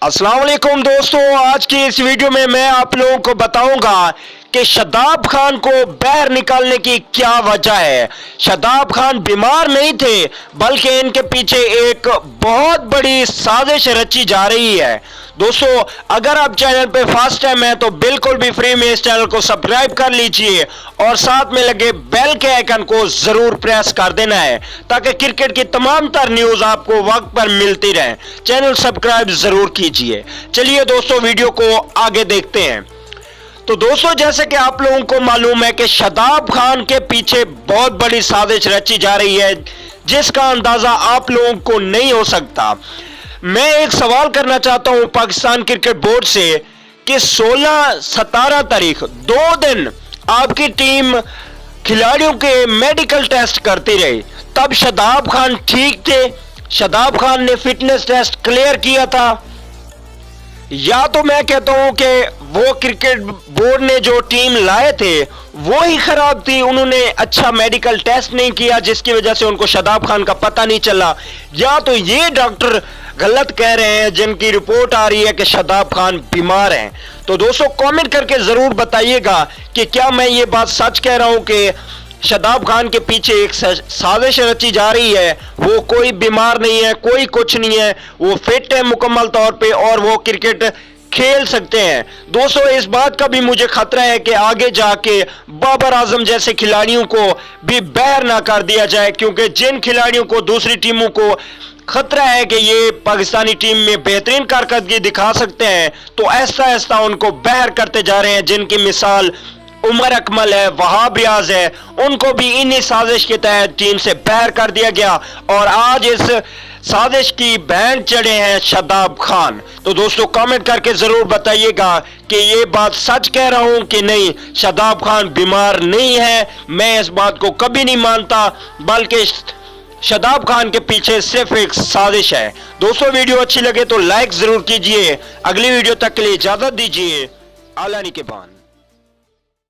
अस्सलाम वालेकुम दोस्तों, आज की इस वीडियो में मैं आप लोगों को बताऊंगा कि शादाब खान को बाहर निकालने की क्या वजह है। शादाब खान बीमार नहीं थे, बल्कि इनके पीछे एक बहुत बड़ी साजिश रची जा रही है। दोस्तों, अगर आप चैनल पे फर्स्ट टाइम है तो बिल्कुल भी फ्री में इस चैनल को सब्सक्राइब कर लीजिए और साथ में लगे बेल के आइकन को जरूर प्रेस कर देना है ताकि क्रिकेट की तमाम तर न्यूज आपको वक्त पर मिलती रहे। चैनल सब्सक्राइब जरूर कीजिए। चलिए दोस्तों, वीडियो को आगे देखते हैं। तो दोस्तों, जैसे कि आप लोगों को मालूम है कि शादाब खान के पीछे बहुत बड़ी साजिश रची जा रही है, जिसका अंदाजा आप लोगों को नहीं हो सकता। मैं एक सवाल करना चाहता हूं पाकिस्तान क्रिकेट बोर्ड से कि 16-17 तारीख 2 दिन आपकी टीम खिलाड़ियों के मेडिकल टेस्ट करती रही, तब शादाब खान ठीक थे? शादाब खान ने फिटनेस टेस्ट क्लियर किया था? या तो मैं कहता हूं कि वो क्रिकेट बोर्ड ने जो टीम लाए थे वो ही खराब थी, उन्होंने अच्छा मेडिकल टेस्ट नहीं किया जिसकी वजह से उनको शादाब खान का पता नहीं चला, या तो ये डॉक्टर गलत कह रहे हैं जिनकी रिपोर्ट आ रही है कि शादाब खान बीमार हैं। तो दोस्तों, कमेंट करके जरूर बताइएगा कि क्या मैं ये बात सच कह रहा हूं कि शादाब खान के पीछे एक साजिश रची जा रही है। वो कोई बीमार नहीं है, कोई कुछ नहीं है, वो फिट है मुकम्मल तौर पे और वो क्रिकेट खेल सकते हैं। दोस्तों, इस बात का भी मुझे खतरा है कि आगे जाके बाबर आजम जैसे खिलाड़ियों को भी बाहर ना कर दिया जाए, क्योंकि जिन खिलाड़ियों को दूसरी टीमों को खतरा है कि ये पाकिस्तानी टीम में बेहतरीन कारकर्दगी दिखा सकते हैं, तो ऐसा ऐसा उनको बाहर करते जा रहे हैं। जिनकी मिसाल उमर अकमल है, वहाब रियाज है, उनको भी इन्हीं साजिश के तहत टीम से बाहर कर दिया गया और आज इस साजिश की बैंड चढ़े हैं शादाब खान। तो दोस्तों, कमेंट करके जरूर बताइएगा कि ये बात सच कह रहा हूं कि नहीं, शादाब खान बीमार नहीं है। मैं इस बात को कभी नहीं मानता, बल्कि शादाब खान के पीछे सिर्फ एक साजिश है। दोस्तों, वीडियो अच्छी लगे तो लाइक जरूर कीजिए। अगली वीडियो तक के लिए इजाजत दीजिए। आला निगहबान।